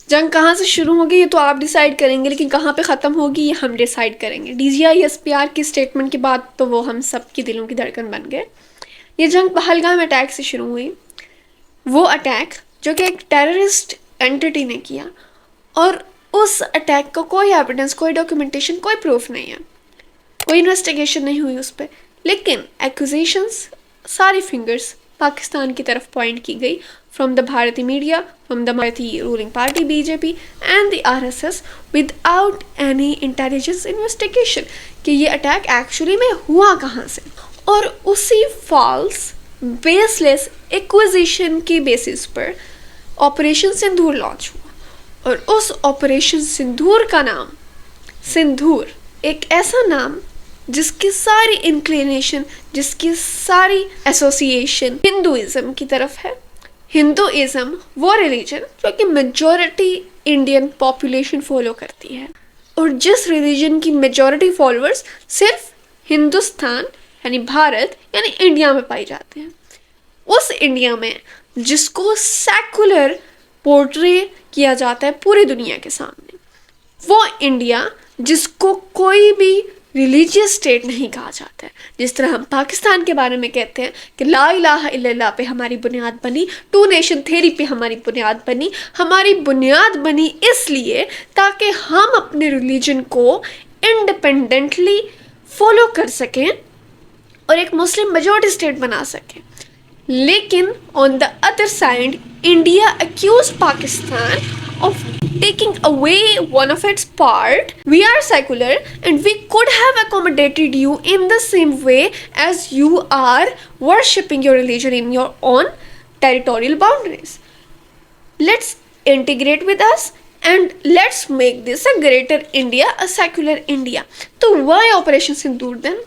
जंग कहाँ से शुरू होगी ये तो आप डिसाइड करेंगे, लेकिन कहाँ पे ख़त्म होगी ये हम डिसाइड करेंगे। DGI-SPR की स्टेटमेंट के बाद तो वो हम सब की दिलों की धड़कन बन गए। ये जंग पहलगाम अटैक से शुरू हुई, वो अटैक जो कि एक टेररिस्ट एंटिटी ने किया, और उस अटैक का कोई एविडेंस, कोई डॉक्यूमेंटेशन, कोई प्रूफ नहीं है, कोई इन्वेस्टिगेशन नहीं हुई उस पर, लेकिन एक्यूजेशंस, सारी फिंगर्स पाकिस्तान की तरफ पॉइंट की गई फ्रॉम द भारतीय मीडिया, फ्रॉम द भारतीय ruling party BJP and the RSS without any intelligence investigation कि ये अटैक एक्चुअली में हुआ कहाँ से। और उसी फॉल्स बेसलेस एक्विजिशन की बेसिस पर ऑपरेशन सिंदूर लॉन्च हुआ, और उस ऑपरेशन सिंदूर का नाम सिंदूर, एक ऐसा नाम जिसकी सारी इंक्लिनेशन, जिसकी सारी एसोसिएशन हिंदुइज्म की तरफ है। हिंदुइज्म वो रिलीजन जो कि मेजॉरिटी इंडियन पॉपुलेशन फॉलो करती है, और जिस रिलीजन की मेजॉरिटी फॉलोअर्स सिर्फ हिंदुस्तान यानी भारत यानी इंडिया में पाई जाते हैं। उस इंडिया में जिसको सेकुलर पोर्ट्रे किया जाता है पूरी दुनिया के सामने, वो इंडिया जिसको कोई भी रिलीजियस स्टेट नहीं कहा जाता है। जिस तरह हम पाकिस्तान के बारे में कहते हैं कि ला इलाहा इल्लल्लाह पे हमारी बुनियाद बनी, 2 नेशन थ्योरी पे हमारी बुनियाद बनी। हमारी बुनियाद बनी इसलिए ताकि हम अपने रिलीजन को इंडिपेंडेंटली फॉलो कर सकें और एक मुस्लिम मेजॉरिटी स्टेट बना सकें। लेकिन on the other side India accuse Pakistan of taking away one of its part. We are secular and we could have accommodated you in the same way as you are worshipping your religion in your own territorial boundaries. Let's integrate with us and let's make this a greater India, a secular India. तो why Operation Sindoor then?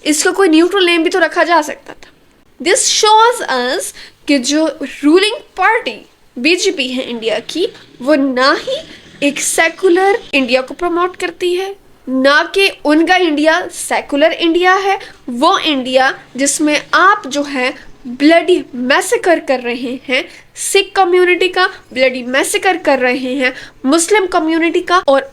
इसका कोई neutral name भी तो रखा जा सकता था। This shows us कि जो रूलिंग पार्टी BJP है इंडिया की, वो ना ही एक सेकुलर इंडिया को प्रमोट करती है, ना कि उनका इंडिया सेकुलर इंडिया है। वो इंडिया जिसमें आप जो है ब्लडी मैसेकर कर रहे हैं सिख कम्युनिटी का, ब्लडी मैसेकर कर रहे हैं मुस्लिम कम्युनिटी का, और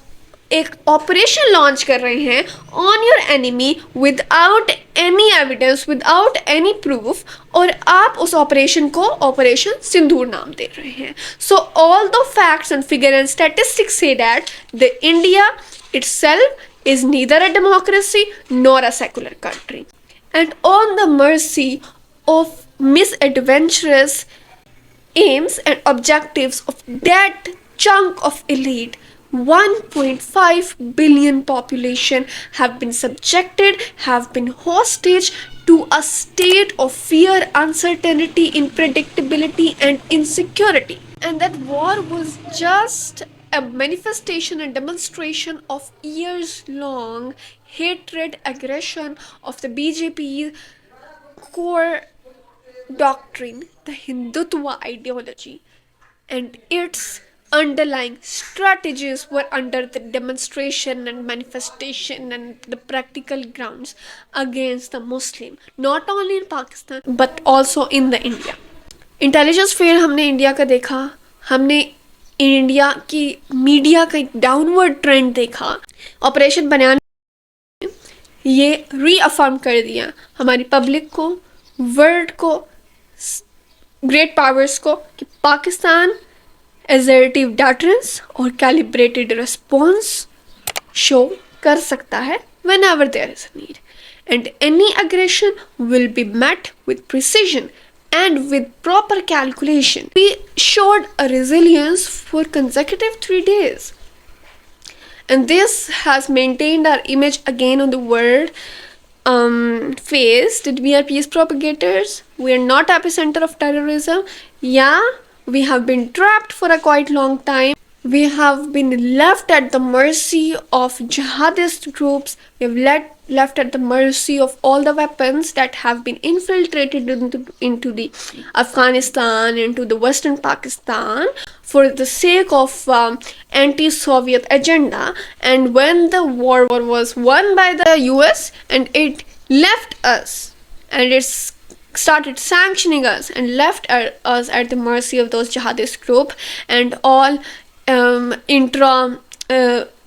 एक ऑपरेशन लॉन्च कर रहे हैं on your enemy without any evidence, without any proof, और आप उस ऑपरेशन को ऑपरेशन सिंदूर नाम दे रहे हैं। So all the facts and figure and statistics say that the India itself is neither a democracy nor a secular country, and on the mercy of misadventurous aims and objectives of that chunk of elite, 1.5 billion population have been subjected, have been hostage to a state of fear, uncertainty, unpredictability and insecurity. And that war was just a manifestation and demonstration of years long hatred, aggression of the BJP core doctrine, the Hindutva ideology, and its underlying strategies were under the demonstration and manifestation and the practical grounds against the Muslim, not only in Pakistan but also in the India. Intelligence fail हमने India का देखा, हमने India की media का एक downward trend देखा। Operation बयान ये रीअफर्म कर दिया हमारी पब्लिक को, वर्ल्ड को, ग्रेट पावर्स को कि पाकिस्तान assertive deterrence और calibrated response show कर सकता है whenever there is a need, and any aggression will be met with precision and with proper calculation. We showed a resilience for consecutive 3 days, and this has maintained our image again on the world face that we are peace propagators, we are not epicenter of terrorism. Yeah, we have been trapped for a quite long time. We have been left at the mercy of jihadist groups. We have left at the mercy of all the weapons that have been infiltrated into the Afghanistan, into the Western Pakistan for the sake of anti-Soviet agenda. And when the war was won by the US and it left us and its started sanctioning us and left us at the mercy of those jihadist group and all intra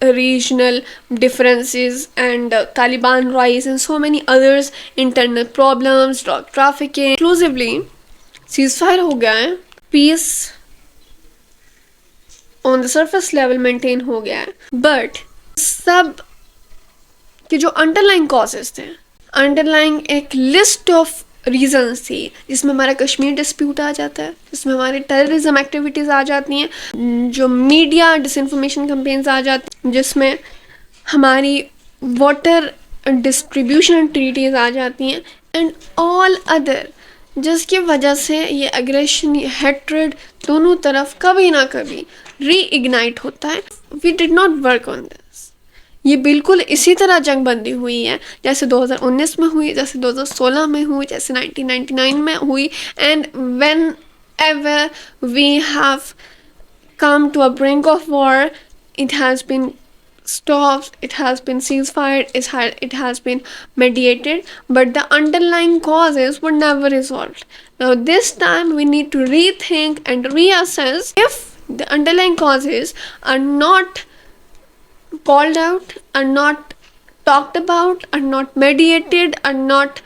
regional differences and Taliban rise and so many others, internal problems, drug trafficking. Inclusively ceasefire हो गया है, peace on the surface level maintain हो गया है, but सब के जो underline causes थे, अंडरलाइन एक लिस्ट ऑफ रीजंस थी, जिसमें हमारा कश्मीर डिस्प्यूट आ जाता है, जिसमें हमारे टेररिज्म एक्टिविटीज़ आ जाती हैं, जो मीडिया डिसइंफॉर्मेशन कैंपेन्स आ जाते हैं, जिसमें हमारी वाटर डिस्ट्रीब्यूशन ट्रीटीज़ आ जाती हैं एंड ऑल अदर, जिसकी वजह से ये एग्रेशन, ये हेट्रेड दोनों तरफ कभी ना कभी रीइग्नाइट होता है. We did not work on this. ये बिल्कुल इसी तरह जंग बंदी हुई है जैसे 2019 में हुई, जैसे 2016 में हुई, जैसे 1999 में हुई. And whenever we have come to a brink of war, it has been stopped, it has been ceasefire, it has been mediated, but the underlying causes were never resolved. Now this time we need to rethink and reassess. If the underlying causes are not called out, are not talked about, are not mediated, are not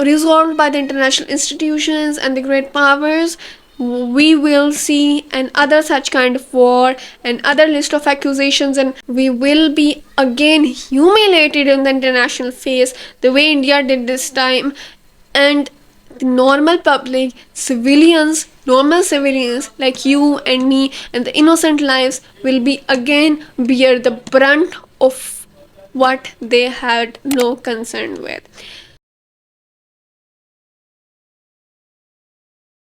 resolved by the international institutions and the great powers, we will see another such kind of war and other list of accusations, and we will be again humiliated in the international face the way India did this time. And the normal public, normal civilians like you and me and the innocent lives will be again bear the brunt of what they had no concern with.